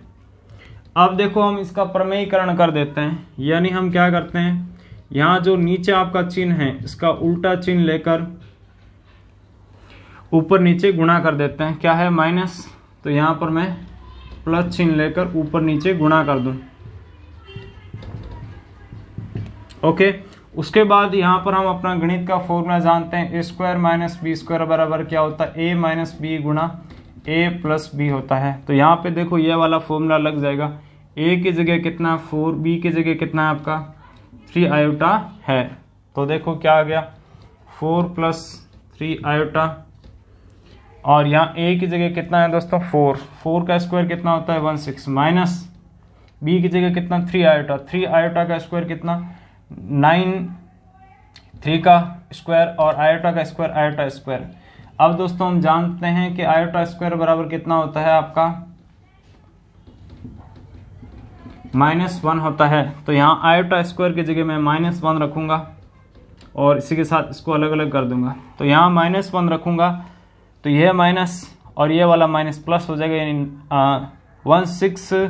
अब देखो हम इसका प्रमेयीकरण कर देते हैं, यानी हम क्या करते हैं यहाँ जो नीचे आपका चिन्ह है इसका उल्टा चिन्ह लेकर ऊपर नीचे गुणा कर देते हैं। क्या है माइनस, तो यहाँ पर मैं प्लस चिन्ह लेकर ऊपर नीचे गुणा कर दूं। ओके, उसके बाद यहाँ पर हम अपना गणित का फॉर्मूला जानते हैं, ए स्क्वायर माइनस बी स्क्वायर बराबर क्या होता है ए माइनस बी गुणा ए प्लस बी होता है। तो यहाँ पे देखो ये वाला फॉर्मूला लग जाएगा, ए की जगह कितना 4, बी की जगह कितना है आपका 3 आयोटा है। तो देखो क्या आ गया 4 प्लस 3 आयोटा, और यहाँ ए की जगह कितना है दोस्तों 4 का स्क्वायर कितना होता है 16, माइनस बी की जगह कितना 3 आयोटा, 3 आयोटा का स्क्वायर कितना 9, 3 का स्क्वायर और आयोटा का स्क्वायर आयोटा स्क्वायर। अब दोस्तों हम जानते हैं कि आयोटा स्क्वायर बराबर कितना होता है आपका -1 होता है। तो यहाँ आयोटा स्क्वायर की जगह मैं -1 रखूंगा और इसी के साथ इसको अलग अलग कर दूंगा। तो यहाँ -1 रखूंगा तो यह माइनस और ये वाला माइनस प्लस हो जाएगा, यानी 16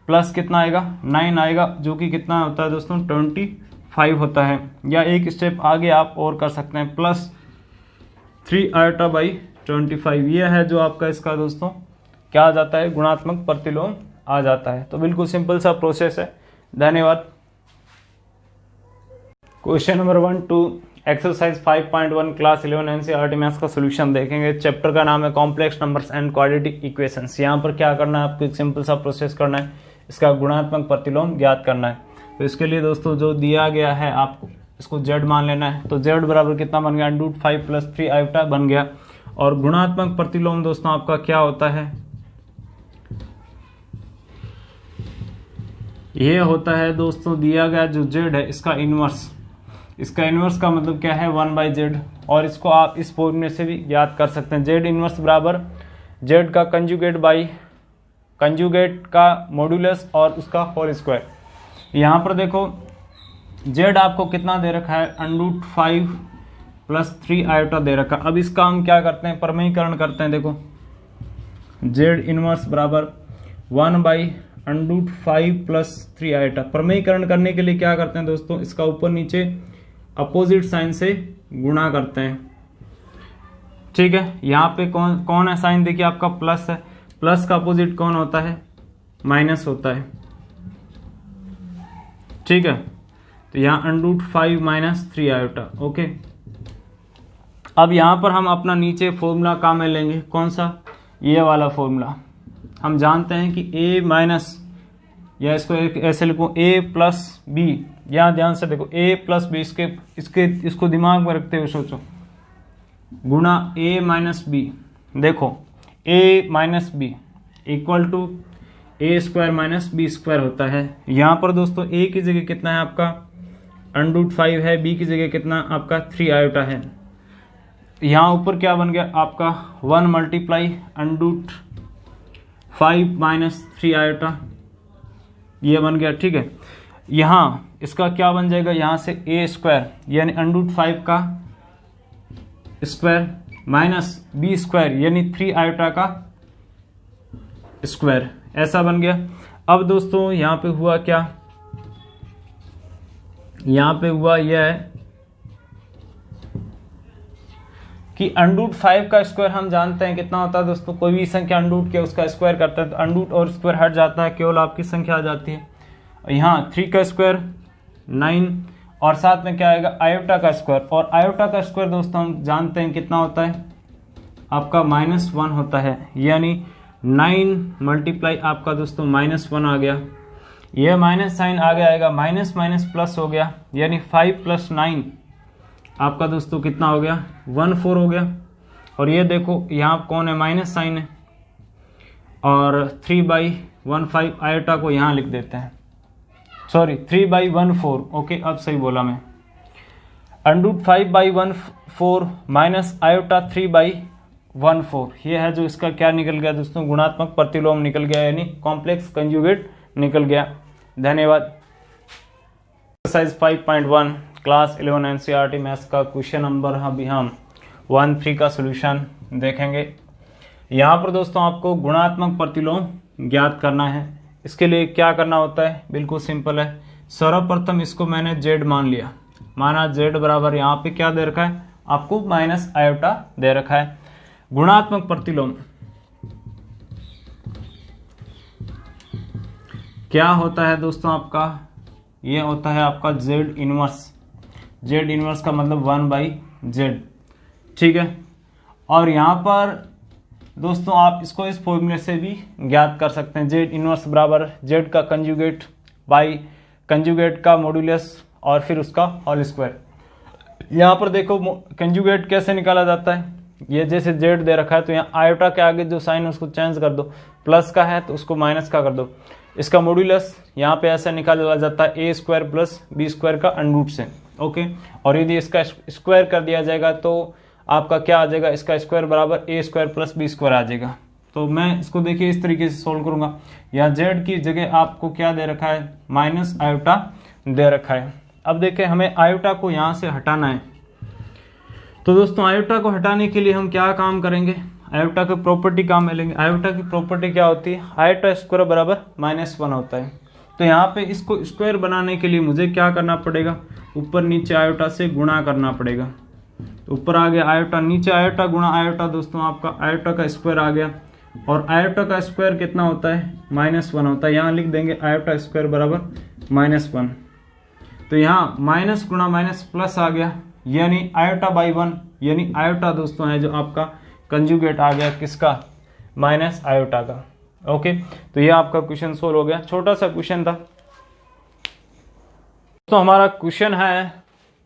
प्लस कितना आएगा 9 आएगा, जो कि कितना होता है दोस्तों 25 होता है। या एक स्टेप आगे आप और कर सकते हैं, प्लस 3 आयोटा बाई 25। ये है जो आपका इसका दोस्तों क्या आ जाता है गुणात्मक प्रतिलोम आ जाता है। तो बिल्कुल सिंपल सा प्रोसेस है। धन्यवाद। Question number 1 to exercise 5.1 class 11 NCERT maths का सोल्यूशन देखेंगे। चैप्टर का नाम है complex numbers and quadratic equations. यहाँ पर क्या करना है आपको एक सिंपल सा प्रोसेस करना है, इसका गुणात्मक प्रतिलोम ज्ञात करना है। तो इसके लिए दोस्तों जो दिया गया है आपको इसको z मान लेना है। तो z बराबर कितना बन गया √5 + 3 आयोटा बन गया। और गुणात्मक प्रतिलोम दोस्तों आपका क्या होता है, ये होता है दोस्तों दिया गया जो z है इसका इन्वर्स। इसका इन्वर्स का मतलब क्या है 1/z, और इसको आप इस फॉर्मूले से भी याद कर सकते हैं। z इन्वर्स बराबर z का कंजुगेट बाई कंजुगेट का मॉड्यूलस और उसका होल स्क्वायर। यहाँ पर देखो z आपको कितना दे रखा है, √5 + 3 आयोटा दे रखा। अब इसका हम क्या करते हैं, प्रमेयीकरण करते हैं। देखो z इन्वर्स बराबर 1/√5 + 3 आयोटा। प्रमेयीकरण करने के लिए क्या करते हैं दोस्तों, इसका ऊपर नीचे अपोजिट साइन से गुणा करते हैं। ठीक है, यहाँ पे कौन है साइन, देखिए आपका प्लस है, प्लस का अपोजिट कौन होता है, माइनस होता है। ठीक है, तो यहाँ √5 - 3 आयोटा। ओके, अब यहाँ पर हम अपना नीचे फॉर्मूला काम में लेंगे, कौन सा, ये वाला फॉर्मूला। हम जानते हैं कि a माइनस, या इसको ऐसे लिखो a + b, यहाँ ध्यान से देखो a + b, इसको दिमाग में रखते हुए सोचो, गुणा a - b। देखो a - b = a² - b² होता है। यहाँ पर दोस्तों a की जगह कितना है आपका √5 है, b की जगह कितना आपका 3 आयोटा है। यहाँ ऊपर क्या बन गया आपका 1 × √5 - 3 आयोटा, ये बन गया। ठीक है, यहाँ इसका क्या बन जाएगा, यहाँ से a² यानी √5 का स्क्वायर माइनस b² यानी 3 आयोटा का स्क्वायर, ऐसा बन गया। अब दोस्तों यहाँ पे हुआ क्या, यहाँ पे हुआ यह है कि √5 का स्क्वायर हम जानते हैं कितना होता है दोस्तों, कोई भी संख्या √ के उसका स्क्वायर करता है तो √ और स्क्वायर हट जाता है, केवल आपकी संख्या आ जाती है। यहाँ 3 का स्क्वायर 9, और साथ में क्या आएगा आयोटा का स्क्वायर, और आयोटा का स्क्वायर दोस्तों हम जानते हैं कितना होता है आपका -1 होता है, यानी 9 × आपका दोस्तों -1 आ गया। यह माइनस साइन आगे आएगा, माइनस माइनस प्लस हो गया, यानी 5 + 9 आपका दोस्तों कितना हो गया 14 हो गया। और ये देखो यहाँ कौन है, माइनस साइन है, और 3/15 आयोटा को यहाँ लिख देते हैं, सॉरी 3/14। ओके, अब सही बोला मैं, √5/14 माइनस आयोटा 3/14, ये है जो इसका क्या निकल गया दोस्तों, गुणात्मक प्रतिलोम निकल गया, यानी कॉम्प्लेक्स कंजुगेट निकल गया। धन्यवाद। एक्सरसाइज 5.1 क्लास 11 एनसीईआरटी मैथ्स का क्वेश्चन नंबर अभी हम 1-3 का सॉल्यूशन देखेंगे। यहाँ पर दोस्तों आपको गुणात्मक प्रतिलोम ज्ञात करना है। इसके लिए क्या करना होता है, बिल्कुल सिंपल है। सर्वप्रथम इसको मैंने z मान लिया, माना z बराबर यहाँ पे क्या दे रखा है आपको माइनस आयोटा दे रखा है। गुणात्मक प्रतिलोम क्या होता है दोस्तों आपका, ये होता है आपका z इनवर्स। z इनवर्स का मतलब 1/z, ठीक है। और यहाँ पर दोस्तों आप इसको इस फॉर्मूले से भी ज्ञात कर सकते हैं, z इनवर्स बराबर z का कंजुगेट बाई कंजुगेट का मॉड्यूलस और फिर उसका होल स्क्वायर। यहाँ पर देखो कंजुगेट कैसे निकाला जाता है, ये जैसे z दे रखा है तो यहाँ आयोटा के आगे जो साइन है उसको चेंज कर दो, प्लस का है तो उसको माइनस का कर दो। इसका मॉड्यूलस यहाँ पे ऐसा निकाला जाता है a² + b² का √ से, ओके। और यदि इसका स्क्वायर कर दिया जाएगा तो आपका क्या आ जाएगा, इसका स्क्वायर बराबर a² + b² आ जाएगा। तो मैं इसको देखिए इस तरीके से सोल्व करूंगा। यहाँ z की जगह आपको क्या दे रखा है, माइनस आयोटा दे रखा है। अब देखिए हमें आयोटा को यहाँ से हटाना है, तो दोस्तों आयोटा को हटाने के लिए हम क्या काम करेंगे, आयोटा की प्रॉपर्टी काम में लेंगे। आयोटा की प्रॉपर्टी क्या होती है, आयोटा स्क्वायर बराबर -1 होता है। तो यहाँ पे इसको स्क्वायर बनाने के लिए मुझे क्या करना पड़ेगा, ऊपर नीचे आयोटा से गुणा करना पड़ेगा। तो ऊपर आ गया आयोटा, नीचे आयोटा गुणा आयोटा, दोस्तों आपका आयोटा का स्क्वायर आ गया। और आयोटा का स्क्वायर कितना होता है, -1 होता है। यहाँ लिख देंगे आयोटा स्क्वायर बराबर -1। तो यहाँ माइनस गुणा माइनस प्लस आ गया, यानी आयोटा/1, यानी आयोटा दोस्तों है जो आपका कंजुगेट आ गया किसका, माइनस आयोटा का। ओके, तो ये आपका क्वेश्चन सोल्व हो गया। छोटा सा क्वेश्चन था। तो हमारा क्वेश्चन है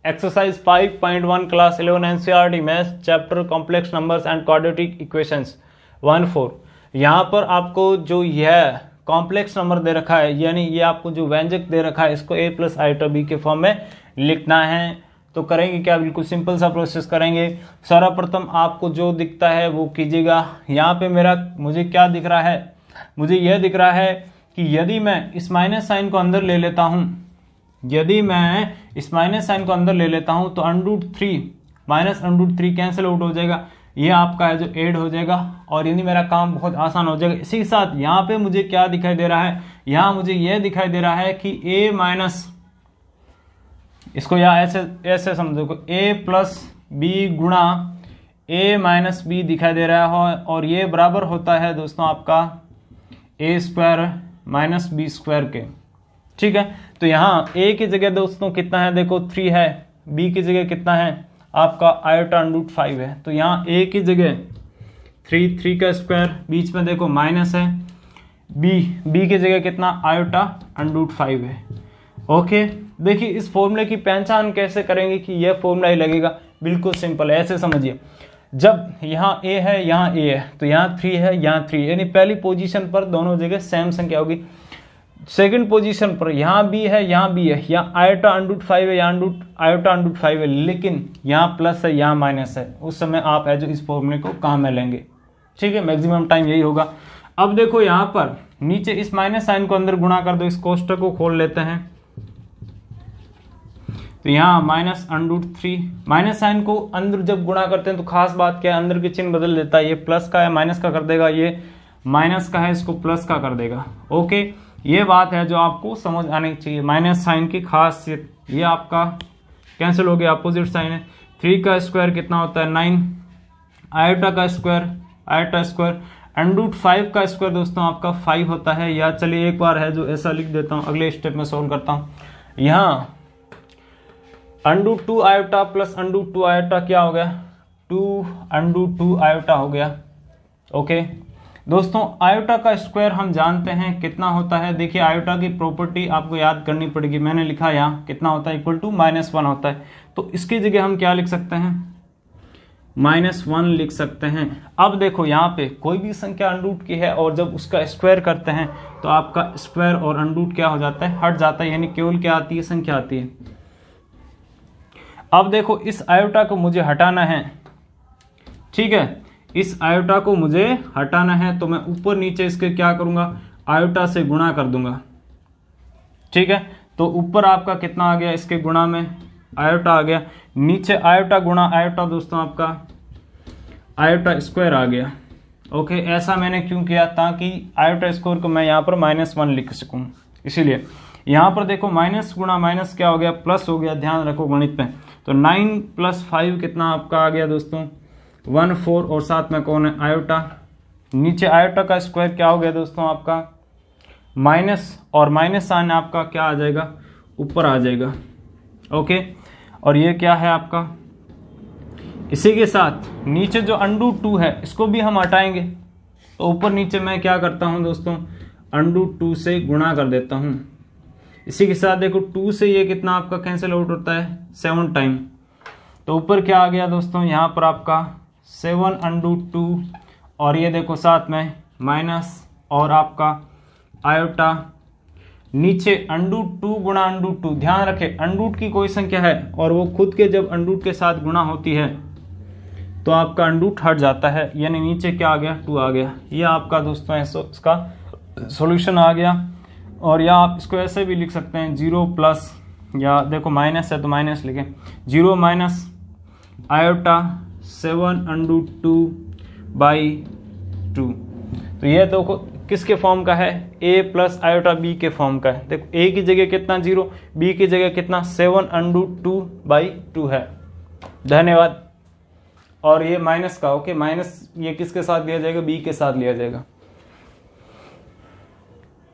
exercise 5.1 class 11 NCERT maths chapter complex numbers and quadratic equations 1-4। यहाँ पर आपको जो यह कॉम्प्लेक्स नंबर दे रखा है, यानी ये आपको जो व्यंजक दे रखा है, इसको a + i - b के फॉर्म में लिखना है। तो करेंगे क्या, बिल्कुल सिंपल सा प्रोसेस करेंगे। सर्वप्रथम आपको जो दिखता है वो कीजिएगा। यहाँ पे मुझे क्या दिख रहा है, मुझे यह दिख रहा है कि यदि मैं इस माइनस साइन को अंदर ले लेता हूँ, यदि मैं इस माइनस साइन को अंदर ले लेता हूँ तो √3 माइनस √3 कैंसिल आउट हो जाएगा, ये आपका है जो ऐड हो जाएगा और यानी मेरा काम बहुत आसान हो जाएगा। इसी के साथ यहाँ पे मुझे क्या दिखाई दे रहा है, यहाँ मुझे यह दिखाई दे रहा है कि a माइनस, इसको या ऐसे समझो, a + b गुणा a - b दिखाई दे रहा है और ये बराबर होता है दोस्तों आपका a² - b² के। ठीक है, तो यहाँ a की जगह दोस्तों कितना है, देखो 3 है, b की जगह कितना है आपका i√5 है। तो यहाँ a की जगह 3 का स्क्वायर, बीच में देखो माइनस है, b की जगह कितना i√5 है। ओके, देखिए इस फॉर्मूले की पहचान कैसे करेंगे कि यह फॉर्मूला ही लगेगा, बिल्कुल सिंपल है, ऐसे समझिए। जब यहाँ a है, यहाँ a है, तो यहाँ 3 है, यहाँ 3, यानी पहली पोजीशन पर दोनों जगह सेम संख्या होगी। सेकंड पोजीशन पर यहाँ b है, यहाँ b है, यहाँ i√5 है, यहाँ i√5 है, लेकिन यहाँ प्लस है, यहाँ माइनस है। उस समय आप है जो इस फॉर्मूले को काम में लेंगे। ठीक है, मैक्सिमम टाइम यही होगा। अब देखो यहाँ पर नीचे इस माइनस साइन को अंदर गुणा कर दो, इस कोष्टक को खोल लेते हैं। तो यहाँ -√3, माइनस साइन को अंदर जब गुणा करते हैं तो खास बात क्या है, अंदर के चिन्ह बदल देता है, ये प्लस का है माइनस का कर देगा, ये माइनस का है इसको प्लस का कर देगा। ओके, ये बात है जो आपको समझ आनी चाहिए, माइनस साइन की खासियत। ये आपका कैंसिल हो गया, अपोजिट साइन है। 3 का स्क्वायर कितना होता है 9, आयोटा का स्क्वायर √5 का स्क्वायर दोस्तों आपका 5 होता है। या चलिए एक बार है जो ऐसा लिख देता हूँ, अगले स्टेप में सोल्व करता हूँ। यहाँ √2 आयोटा प्लस √2 आयोटा क्या हो गया, 2 आयोटा हो गया। ओके दोस्तों, आयोटा का स्क्वायर हम जानते हैं कितना होता है। देखिए आयोटा की प्रॉपर्टी आपको याद करनी पड़ेगी, मैंने लिखा यहाँ कितना होता है, इक्वल टू -1 होता है। तो इसकी जगह हम क्या लिख सकते हैं, -1 लिख सकते हैं। अब देखो यहाँ पे कोई भी संख्या √2 की है और जब उसका स्क्वायर करते हैं तो आपका स्क्वायर और √2 क्या हो जाता है, हट जाता है, यानी केवल क्या आती है, संख्या आती है। अब देखो इस आयोटा को मुझे हटाना है, ठीक है, इस आयोटा को मुझे हटाना है, तो मैं ऊपर नीचे इसके क्या करूंगा, आयोटा से गुणा कर दूंगा। ठीक है, तो ऊपर आपका कितना आ गया, इसके गुणा में आयोटा आ गया, नीचे आयोटा गुणा आयोटा दोस्तों आपका आयोटा स्क्वायर आ गया। ओके, ऐसा मैंने क्यों किया, ताकि आयोटा स्क्वायर को मैं यहाँ पर -1 लिख सकूं। इसीलिए यहाँ पर देखो माइनस गुणा माइनस क्या हो गया, प्लस हो गया, ध्यान रखो गणित में। तो 9 + 5 कितना आपका आ गया दोस्तों 14, और साथ में कौन है, आयोटा। नीचे आयोटा का स्क्वायर क्या हो गया दोस्तों आपका माइनस, और माइनस साइन आपका क्या आ जाएगा, ऊपर आ जाएगा। ओके, और ये क्या है आपका, इसी के साथ नीचे जो √2 है इसको भी हम हटाएंगे। तो ऊपर नीचे मैं क्या करता हूं दोस्तों, √2 से गुणा कर देता हूं। इसी के साथ देखो 2 से ये कितना आपका कैंसिल आउट होता है 7 टाइम। तो ऊपर क्या आ गया दोस्तों, यहाँ पर आपका 7 √2, और ये देखो साथ में माइनस और आपका आयोटा, नीचे √2 गुणा √2। ध्यान रखें √2 की कोई संख्या है और वो खुद के जब √2 के साथ गुणा होती है तो आपका √2 हट जाता है, यानी नीचे क्या आ गया, 2 आ गया। ये आपका दोस्तों इसका सॉल्यूशन आ गया। और या आप इसको ऐसे भी लिख सकते हैं 0+, या देखो माइनस है तो माइनस लिखें, 0 माइनस आयोटा 7 √2/2। तो ये देखो किसके फॉर्म का है, a + आयोटा b के फॉर्म का है। देखो a की जगह कितना 0, b की जगह कितना 7 √2/2 है। धन्यवाद। और ये माइनस का, ओके, माइनस ये किसके साथ लिया जाएगा, b के साथ लिया जाएगा।